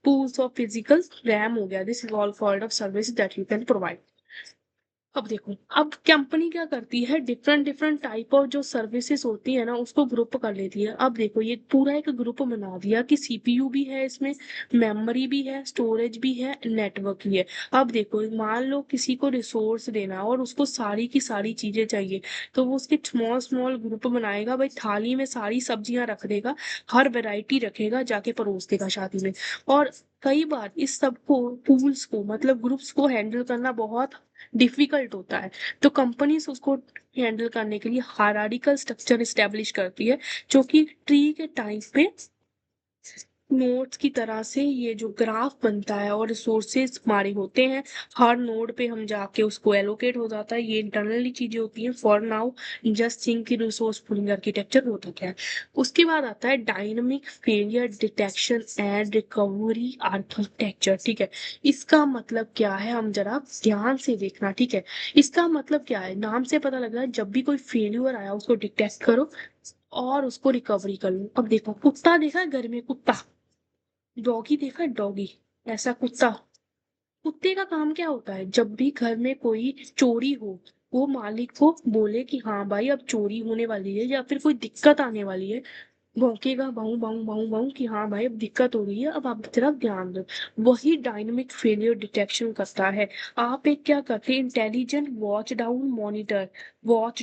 पूल्स ऑफ फिजिकल रैम हो गया। This is all called off service that you can provide. अब देखो, अब कंपनी क्या करती है, डिफरेंट डिफरेंट टाइप ऑफ जो सर्विसेज होती है ना, उसको ग्रुप कर लेती है। अब देखो, ये पूरा एक ग्रुप बना दिया कि सीपीयू भी है इसमें, मेमोरी भी है, स्टोरेज भी है, नेटवर्क भी है। अब देखो, मान लो किसी को रिसोर्स देना है और उसको सारी की सारी चीजें चाहिए, तो वो उसके स्मॉल स्मॉल ग्रुप बनाएगा भाई, थाली में सारी सब्जियां रख देगा, हर वैरायटी रखेगा, जाके परोस देगा शादी में। और कई बार इस सबको, टूल्स को मतलब ग्रुप्स को हैंडल करना बहुत डिफिकल्ट होता है। तो कंपनीज उसको हैंडल करने के लिए हायरार्किकल स्ट्रक्चर इस्टेब्लिश करती है, जो कि ट्री के टाइप पे नोड्स की तरह से ये जो ग्राफ बनता है और रिसोर्सेज हमारे होते हैं, हर नोड पे हम जाके उसको एलोकेट हो जाता है। ये इंटरनली चीजें होती हैं। फॉर नाउ जस्ट थिंक की रिसोर्स पूलिंग आर्किटेक्चर होता क्या है। उसके बाद आता है dynamic failure detection and recovery architecture, ठीक है। इसका मतलब क्या है, हम जरा ध्यान से देखना, ठीक है। इसका मतलब क्या है, नाम से पता लग रहा है, जब भी कोई फेल्यूर आया उसको डिटेक्ट करो और उसको रिकवरी कर लो। अब देखो, कुत्ता देखा है घर में, कुत्ता, डॉगी देखा है, डॉगी, ऐसा कुत्ता। कुत्ते का काम क्या होता है, जब भी घर में कोई चोरी हो, वो मालिक को बोले कि हाँ भाई अब चोरी होने वाली है या फिर कोई दिक्कत आने वाली है, भौंकेगा भाऊ भाऊ भाऊ भाऊ कि हाँ भाई अब दिक्कत हो रही है, अब आप तरफ ध्यान दो। वही डायनेमिक फेलियर डिटेक्शन करता है। आप एक क्या करते हैं, intelligent watch down monitor, watch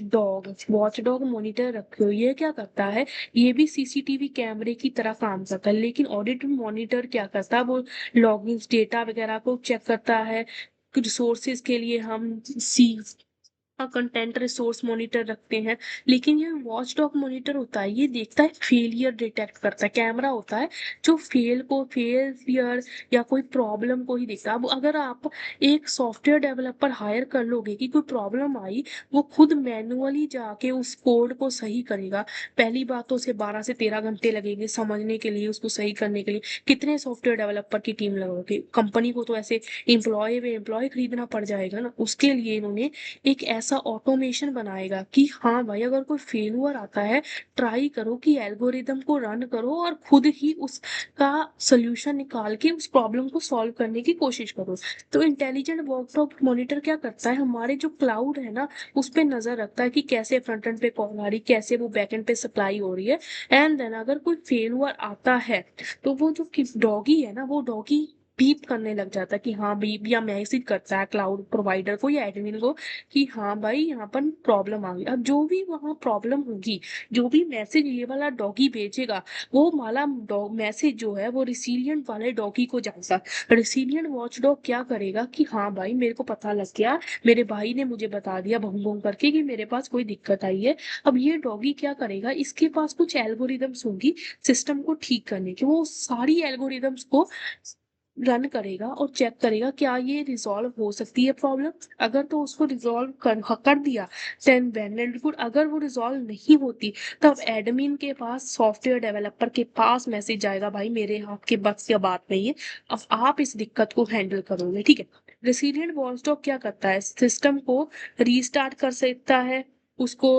dog monitor रखे हो। ये क्या करता है, ये भी सीसीटीवी कैमरे की तरह काम करता है, लेकिन ऑडिट मॉनिटर क्या करता है, वो लॉगिन्स डेटा वगैरह को चेक करता है। रिसोर्सेज के लिए हम सी कंटेंट रिसोर्स मॉनिटर रखते हैं, लेकिन ये वॉच डॉग मॉनिटर होता है, ये देखता है, फेलियर डिटेक्ट करता है, कैमरा होता है जो फेलियर या कोई प्रॉब्लम को ही देखता है। अब अगर आप एक सॉफ्टवेयर डेवलपर हायर कर लोगे कि कोई प्रॉब्लम आई, वो खुद मैन्युअली जाके उस कोड को सही करेगा। पहली बात तो उसे 12 से 13 घंटे लगेंगे समझने के लिए, उसको सही करने के लिए। कितने सॉफ्टवेयर डेवलपर की टीम लगोगे, कंपनी को तो ऐसे एम्प्लॉय खरीदना पड़ जाएगा ना। उसके लिए इन्होंने एक ऐसा ऑटोमेशन बनाएगा कि हाँ भाई, अगर कोई फेलियर आता है, ट्राई करो कि एल्गोरिदम को रन करो और खुद ही उसका सोल्यूशन निकाल के उस प्रॉब्लम को सॉल्व करने की कोशिश करो। तो इंटेलिजेंट वर्कफ्लो मॉनिटर क्या करता है, हमारे जो क्लाउड है ना, उस पर नजर रखता है कि कैसे फ्रंट एंड पे कॉल आ रही, कैसे वो बैक एंड पे सप्लाई हो रही है। एंड देन अगर कोई फेलियर आता है, तो वो जो डॉगी है ना, वो डॉगी बीप करने लग जाता है कि हाँ बीप, या मैसेज करता है क्लाउड प्रोवाइडर को या एडमिन को कि हाँ भाई यहाँ पर प्रॉब्लम आ गई। अब जो भी वहाँ प्रॉब्लम होगी, जो भी मैसेज ये वाला डॉगी भेजेगा, वो वाला मैसेज जो है वो रिसिलियंट वाले डॉगी को जाएगा। रिसिलियंट वॉच डॉग क्या करेगा कि हाँ भाई मेरे को पता लग गया, मेरे भाई ने मुझे बता दिया भंग भंग करके कि मेरे पास कोई दिक्कत आई है। अब ये डॉगी क्या करेगा, इसके पास कुछ एल्गोरिदम्स होंगी सिस्टम को ठीक करने की, वो सारी एल्गोरिदम्स को रन करेगा और चेक करेगा क्या ये रिजॉल्व हो सकती है प्रॉब्लम। अगर तो उसको रिजॉल्व कर दिया, देन वेल एंड गुड। अगर वो रिजॉल्व नहीं होती, तब एडमिन के पास, सॉफ्टवेयर डेवलपर के पास मैसेज आएगा, भाई मेरे हाथ के बस की बात नहीं है, अब आप इस दिक्कत को हैंडल करोगे, ठीक है। रेसिलिएंट वॉचडॉग क्या करता है, सिस्टम को रीस्टार्ट कर सकता है, उसको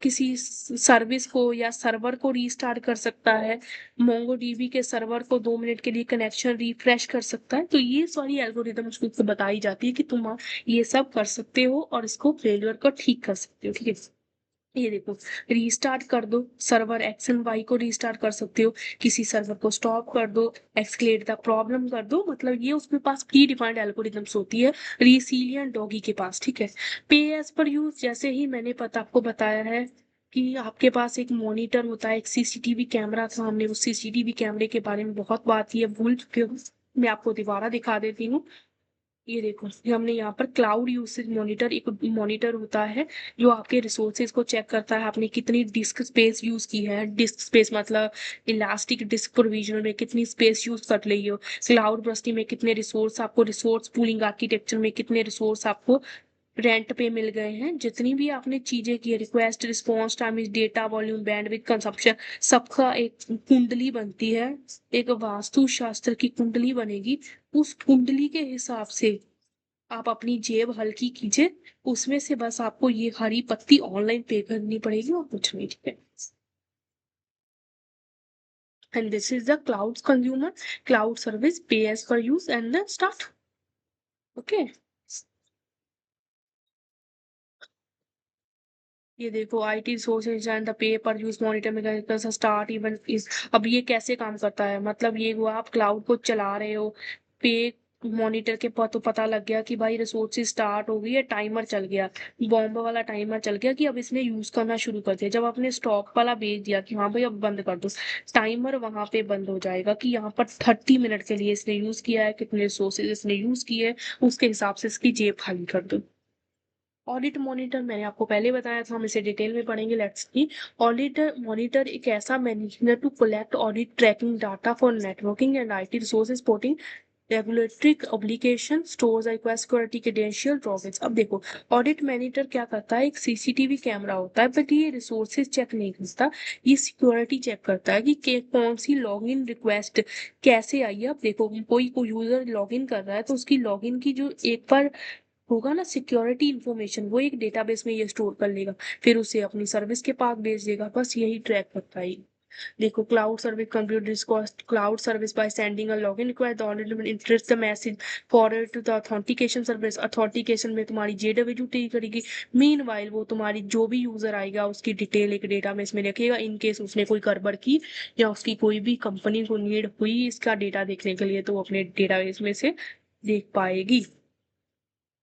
किसी सर्विस को या सर्वर को रीस्टार्ट कर सकता है, मोंगोडीबी के सर्वर को 2 मिनट के लिए कनेक्शन रिफ्रेश कर सकता है। तो ये सारी एल्गोरिदम उसको बताई जाती है कि तुम ये सब कर सकते हो और इसको फेलियर को ठीक कर सकते हो, ठीक है। ये देखो, रीस्टार्ट कर दो सर्वर, एक्स एंड वाई को रीस्टार्ट कर सकते हो, किसी सर्वर को स्टॉप कर दो, एक्सक्लेट द प्रॉब्लम कर दो, मतलब ये उसके पास प्री डिफाइंड एल्गोरिदम्स होती है रिसिलिएंट डॉगी के पास, ठीक है। पे एज पर यूज, जैसे ही मैंने आपको बताया है कि आपके पास एक मॉनिटर होता है, एक सीसीटीवी कैमरा था, हमने उस सीसीटीवी कैमरे के बारे में बहुत बात की है, भूल चुके हो। मैं आपको दोबारा दिखा देती हूँ। ये देखो, ये हमने यहाँ पर क्लाउड यूसेज मॉनिटर, एक मॉनिटर होता है जो आपके रिसोर्सेज को चेक करता है, आपने कितनी डिस्क स्पेस यूज की है। डिस्क स्पेस मतलब इलास्टिक डिस्क प्रोविजन में कितनी स्पेस यूज कर रही हो, क्लाउड बर्स्टिंग में कितने रिसोर्स आपको, रिसोर्स पूलिंग आर्किटेक्चर में कितने रिसोर्स आपको रेंट पे मिल गए हैं, जितनी भी आपने चीजें की, request response time, data volume, bandwidth consumption, सबका एक कुंडली बनती है, एक वास्तुशास्त्र की कुंडली बनेगी। उस कुंडली के हिसाब से आप अपनी जेब हल्की कीजिए, उसमें से बस आपको ये हरी पत्ती ऑनलाइन पे करनी पड़ेगी और कुछ नहीं, ठीक है। And this is the cloud consumer cloud service pay as per use and then start. Okay, ये देखो, IT resources and the pay per use monitor में स्टार्ट इवन इज। अब ये कैसे काम करता है, मतलब ये वो आप क्लाउड को चला रहे हो, पे मॉनिटर के पर तो पता लग गया कि भाई रिसोर्सेज स्टार्ट हो गई है, टाइमर चल गया, बॉम्ब वाला टाइमर चल गया कि अब इसने यूज करना शुरू कर दिया। जब आपने स्टॉप वाला भेज दिया कि हाँ भाई अब बंद कर दो, टाइमर वहां पे बंद हो जाएगा कि यहाँ पर 30 मिनट के लिए इसने यूज किया है, कितने रिसोर्सेज इसने यूज किए, उसके हिसाब से इसकी जेब खाली कर दो। ऑडिट मॉनिटर मैंने आपको पहले बताया था, हम इसे डिटेल में पढ़ेंगे, लेट्स सी। ऑडिटर मॉनिटर एक ऐसा manager to collect audit tracking data for networking and IT resources supporting regulatory obligation stores request security credential drawbacks. अब देखो, ऑडिट मैनेजर क्या करता है, एक सीसीटीवी कैमरा होता है, बट ये रिसोर्सेज चेक नहीं करता, ये सिक्योरिटी चेक करता है कि कौन सी लॉगिन रिक्वेस्ट कैसे आई है। अब देखो, कोई यूजर लॉगिन कर रहा है तो उसकी लॉगिन की जो एक बार होगा ना सिक्योरिटी इंफॉर्मेशन, वो एक डेटाबेस में ये स्टोर कर लेगा, फिर उसे अपनी सर्विस के पास भेज देगा, बस यही ट्रैक करता है। देखो, cloud service computer cost cloud service by sending a login request audit interest the message forward to the authentication service. Authentication में तुम्हारी जेडब्ल्यू करेगी, मीन वाइल वो तुम्हारी जो भी यूजर आएगा उसकी डिटेल एक डेटाबेस में रखेगा, इन केस उसने कोई गड़बड़ की या उसकी कोई भी कंपनी को नीड हुई इसका डेटा देखने के लिए, तो वो अपने डेटाबेस में से देख पाएगी।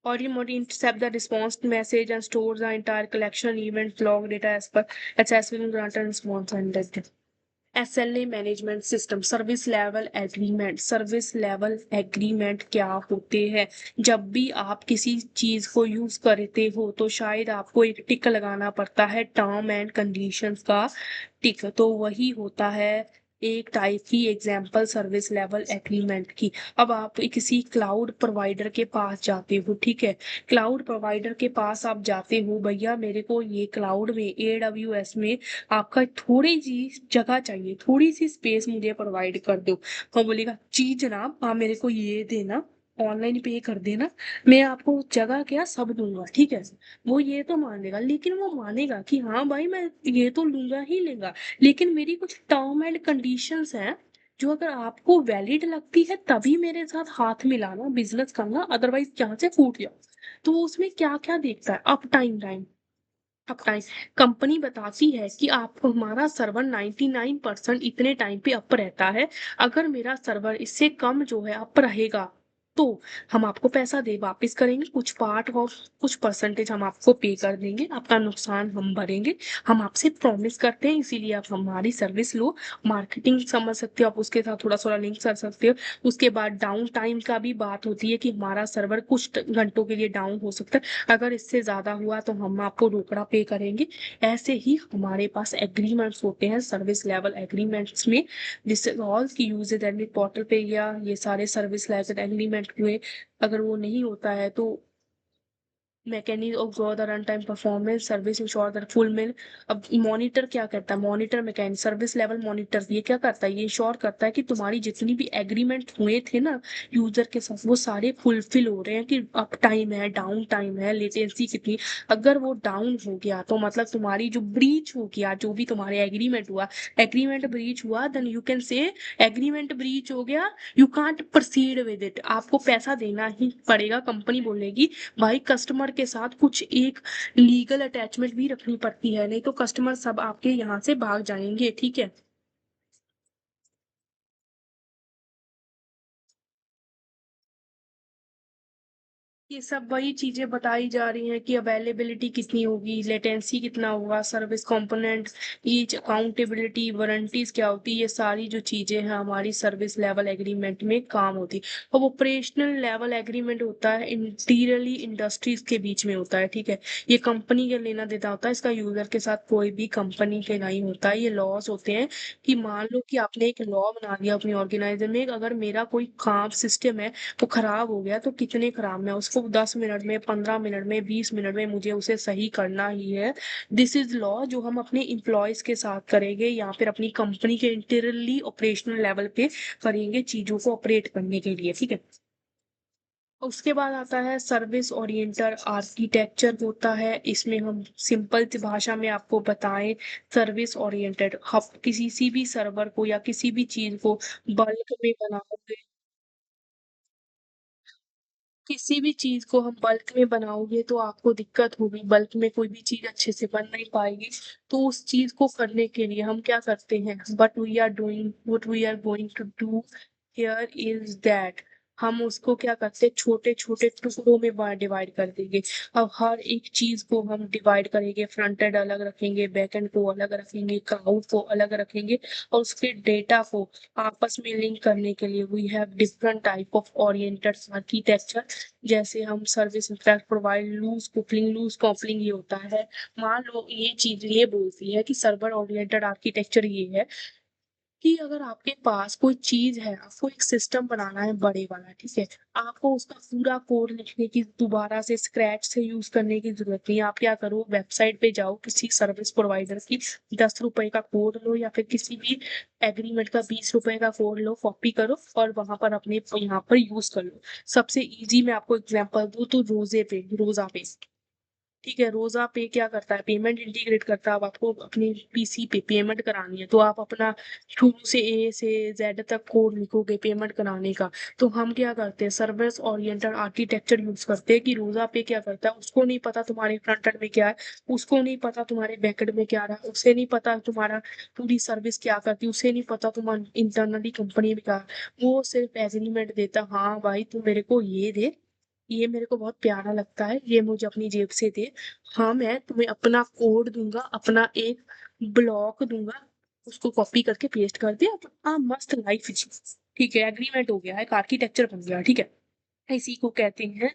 Audiomote intercept the response message and stores the entire collection event log data as per accessible grant and response and that. SLA management system, service level agreement. Service level agreement क्या होते हैं, जब भी आप किसी चीज को यूज करते हो तो शायद आपको एक टिक लगाना पड़ता है टर्म एंड कंडीशंस का टिक, तो वही होता है एक टाइप की एग्जाम्पल सर्विस लेवल एग्रीमेंट की। अब आप किसी क्लाउड प्रोवाइडर के पास जाते हो, ठीक है, क्लाउड प्रोवाइडर के पास आप जाते हो, भैया मेरे को ये क्लाउड में AWS में आपका थोड़ी सी जगह चाहिए, थोड़ी सी स्पेस मुझे प्रोवाइड कर दो। वो बोलेगा जी जनाब, आप मेरे को ये देना, ऑनलाइन पे कर देना, मैं आपको जगह क्या सब दूंगा, ठीक है। वो ये तो मान लेगा, लेकिन वो मानेगा कि हाँ भाई मैं ये तो लूंगा ही लूंगा, लेकिन मेरी कुछ टर्म एंड कंडीशंस हैं जो अगर आपको वैलिड लगती है तभी मेरे साथ हाथ मिलाना, बिजनेस करना, अदरवाइज यहाँ से फूट जाओ। तो वो उसमें क्या क्या देखता है, up time time up time. Company बताती है कि आप हमारा सर्वर 99% इतने टाइम पे अप रहता है, अगर मेरा सर्वर इससे कम जो है अप रहेगा तो हम आपको पैसा दे वापस करेंगे, कुछ पार्ट और कुछ परसेंटेज हम आपको पे कर देंगे, आपका नुकसान हम भरेंगे, हम आपसे प्रॉमिस करते हैं, इसीलिए आप हमारी सर्विस लो। मार्केटिंग समझ सकते हो आप, उसके साथ थोड़ा थोड़ा लिंक कर सकते हो। उसके बाद डाउन टाइम का भी बात होती है कि हमारा सर्वर कुछ घंटों के लिए डाउन हो सकता है, अगर इससे ज्यादा हुआ तो हम आपको रोकड़ा पे करेंगे। ऐसे ही हमारे पास एग्रीमेंट्स होते हैं सर्विस लेवल एग्रीमेंट्स में, जिससे ऑल की यूजेज एडमिट पोर्टल पे या ये सारे सर्विस लेवल एग्रीमेंट हुए, अगर वो नहीं होता है तो mechanism observe the run time performance service ensure the fulfil. अब मॉनिटर क्या करता है, monitor mechanic service level monitor ये क्या करता है, ये इंश्योर करता है कि तुम्हारी जितनी भी एग्रीमेंट हुए थे ना यूजर के साथ वो सारे फुलफिल हो रहे हैं, कि अप टाइम है, डाउन टाइम है, लेटेंसी कितनी। अगर वो डाउन हो गया तो मतलब तुम्हारी जो ब्रीच हो गया, जो भी तुम्हारे एग्रीमेंट हुआ, एग्रीमेंट ब्रीच हुआ, then you can say agreement breach हो गया, you can't proceed with it, आपको पैसा देना ही पड़ेगा। कंपनी बोलेगी भाई कस्टमर के साथ कुछ एक लीगल अटैचमेंट भी रखनी पड़ती है, नहीं तो कस्टमर सब आपके यहाँ से भाग जाएंगे, ठीक है। ये सब वही चीजें बताई जा रही हैं कि अवेलेबिलिटी कितनी होगी, लेटेंसी कितना होगा, service component, each accountability, warranties क्या होती है, ये सारी जो चीजें हैं हमारी सर्विस लेवल एग्रीमेंट में काम होती है। और ऑपरेशनल लेवल एग्रीमेंट होता है इंटीरियरली इंडस्ट्रीज के बीच में होता है, ठीक है। ये कंपनी के लेना देना होता है, इसका यूजर के साथ कोई भी कंपनी के नहीं होता है। ये लॉस होते हैं कि मान लो कि आपने एक लॉ बना दिया अपनी ऑर्गेनाइजेशन में, अगर मेरा कोई काम सिस्टम है वो खराब हो गया, तो कितने खराब में उसको 10 मिनट में, 15 मिनट में, 20 मिनट में मुझे उसे सही करना ही है। दिस इज लॉ जो हम अपने इम्प्लॉयज के साथ करेंगे या फिर अपनी कंपनी के इंटरनली ऑपरेशनल लेवल पे करेंगे चीजों को ऑपरेट करने के लिए, ठीक है। उसके बाद आता है सर्विस ओरिएंटेड आर्किटेक्चर होता है, इसमें हम सिंपल भाषा में आपको बताएं, सर्विस ओरिएंटेड हम किसी सी भी सर्वर को या किसी भी चीज को बल्क में बनाओगे, किसी भी चीज को हम बल्क में बनाओगे तो आपको दिक्कत होगी, बल्क में कोई भी चीज अच्छे से बन नहीं पाएगी। तो उस चीज को करने के लिए हम क्या करते हैं, but we are doing what we are going to do here is that, हम उसको क्या करते हैं छोटे छोटे टुकड़ों में डिवाइड कर देंगे। अब हर एक चीज को हम डिवाइड करेंगे, फ्रंट एंड अलग रखेंगे, बैक एंड को अलग रखेंगे, क्लाउड को अलग रखेंगे, और उसके डेटा को आपस में लिंक करने के लिए we have different type of oriented architecture. जैसे हम service infrastructure provide loose coupling ये होता है। मान लो ये चीज ये बोलती है कि सर्वर ओरिएंटेड आर्किटेक्चर ये है कि अगर आपके पास कोई चीज है, आपको एक सिस्टम बनाना है बड़े वाला, ठीक है, आपको उसका पूरा कोड लिखने की, दोबारा से स्क्रैच से यूज करने की जरूरत नहीं है। आप क्या करो, वेबसाइट पे जाओ, किसी सर्विस प्रोवाइडर की 10 रुपए का कोड लो या फिर किसी भी एग्रीमेंट का 20 रुपए का कोड लो, कॉपी करो और वहां पर अपने यहाँ पर यूज कर लो। सबसे इजी मैं आपको एग्जांपल दूं तो रोजा पे, ठीक है। रोजा पे क्या करता है, पेमेंट इंटीग्रेट करता है। अब आपको अपने पीसी पे पेमेंट करानी है तो आप अपना शुरू से ए से जेड तक कोड लिखोगे पेमेंट कराने का। तो हम क्या करते हैं, सर्विस ओरिएंटेड आर्किटेक्चर यूज करते हैं कि रोजा पे क्या करता है, उसको नहीं पता तुम्हारे फ्रंट एंड में क्या है, उसको नहीं पता तुम्हारे बैक एंड में क्या रहा है, उसे नहीं पता तुम्हारा पूरी सर्विस क्या करती है, उसे नहीं पता तुम्हारी इंटरनली कंपनी में क्या है। वो सिर्फ एग्रीमेंट देता, हाँ भाई तू मेरे को ये दे, ये मेरे को बहुत प्यारा लगता है, ये मुझे अपनी जेब से दे, हाँ मैं तुम्हें अपना कोड दूंगा, अपना एक ब्लॉक दूंगा, उसको कॉपी करके पेस्ट कर दिया तो हाँ मस्त लाइफ जी। ठीक है, एग्रीमेंट हो गया, एक आर्किटेक्चर बन गया, ठीक है। इसी को कहते हैं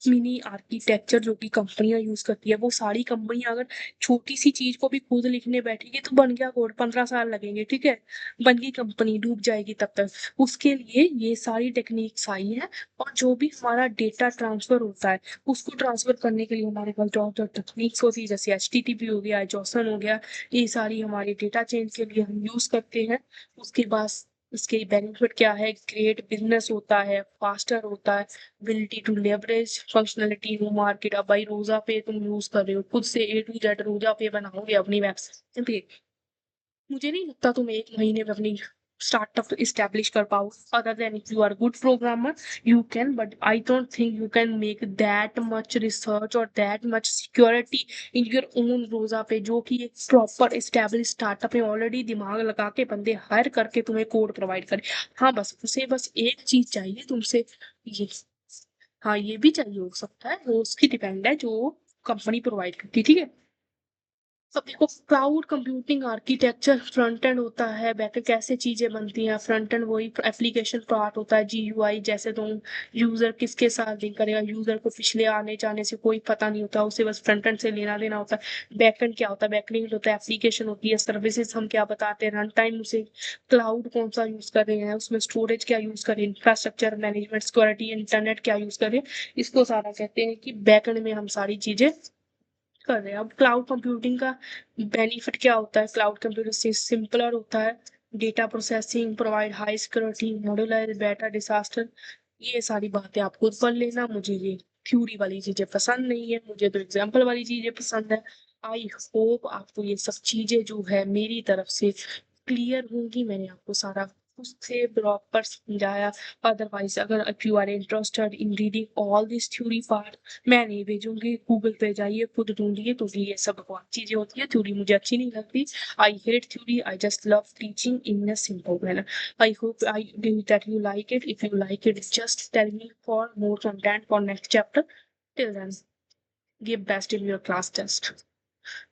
मिनी आर्किटेक्चर, जो कि कंपनियां यूज करती है। वो सारी कंपनियां अगर छोटी सी चीज को भी खुद लिखने बैठेगी तो बन गया कोड, 15 साल लगेंगे, ठीक है, बन गई कंपनी, डूब जाएगी तब तक। उसके लिए ये सारी टेक्निक्स आई है। और जो भी हमारा डेटा ट्रांसफर होता है उसको ट्रांसफर करने के लिए हमारे पास जो जो टेक्निक्स होती है, जैसे HTTP हो गया, जॉसन हो गया, ये सारी हमारी डेटा चेंज के लिए हम यूज करते हैं। उसके बाद इसके बेनिफिट क्या है, ग्रेट बिजनेस होता है, फास्टर होता है, ability to leverage functionality in market. अब भाई रोजा पे तुम यूज कर रहे हो, खुद से A to Z रोजा पे बनाओगे अपनी वेबसाइट पे, मुझे नहीं लगता तुम एक महीने में अपनी स्टार्टअप इस्टेब्लिश कर पाओ। Other than if you are good programmer you can, but I don't think you can make that much research और that much security in your own रोजा पे, जो कि एक प्रॉपर इस्टेब्लिश स्टार्टअप में ऑलरेडी दिमाग लगा के बंदे हायर करके तुम्हें कोड प्रोवाइड करे। हाँ बस उसे बस एक चीज चाहिए तुमसे, ये, हाँ ये भी चाहिए हो सकता है, वो उसकी डिपेंड है जो कंपनी प्रोवाइड करती है, ठीक है। अब देखो cloud computing architecture front end होता है, बैक कैसे चीजें बनती हैं। फ्रंट एंड वही एप्लीकेशन पार्ट होता है, जीयूआई, जैसे तुम यूजर किसके साथ लिंक करेगा, यूजर को पिछले आने जाने से कोई पता नहीं होता, उसे बस फ्रंट एंड से लेना देना होता है। बैक एंड क्या होता है, बैकएंड होता है, एप्लीकेशन होती है, सर्विसेज हम क्या बताते हैं, रन टाइम उसे क्लाउड कौन सा यूज कर रहे हैं, उसमें स्टोरेज क्या यूज करें, इंफ्रास्ट्रक्चर मैनेजमेंट, सिक्योरिटी, इंटरनेट क्या यूज करें, इसको सारा कहते हैं कि बैकएंड में हम सारी चीजें कर रहे हैं। अब क्लाउड कंप्यूटिंग का बेनिफिट क्या होता है, क्लाउड कंप्यूटिंग से सिंपलर होता है, data processing, provide high security, modular, बेटा डिसास्टर, ये सारी बातें आप खुद पढ़ लेना। मुझे ये थ्योरी वाली चीजें पसंद नहीं है, मुझे तो एग्जाम्पल वाली चीजें पसंद है। आई होप आपको ये सब चीजें जो है मेरी तरफ से क्लियर होंगी, मैंने आपको सारा उससे प्रॉपर समझाया। अदरवाइज अगर if you are interested in reading all this theory part, मैं नहीं भेजूंगी, गूगल पे जाइए खुद ढूंढिए, क्योंकि ये सब बहुत चीजें होती है, थ्योरी मुझे अच्छी नहीं लगती। I hate theory, I just love teaching in a simple manner. I hope I that you like it. If you like it, just tell me for more content for next chapter. Till then, give best in your class test.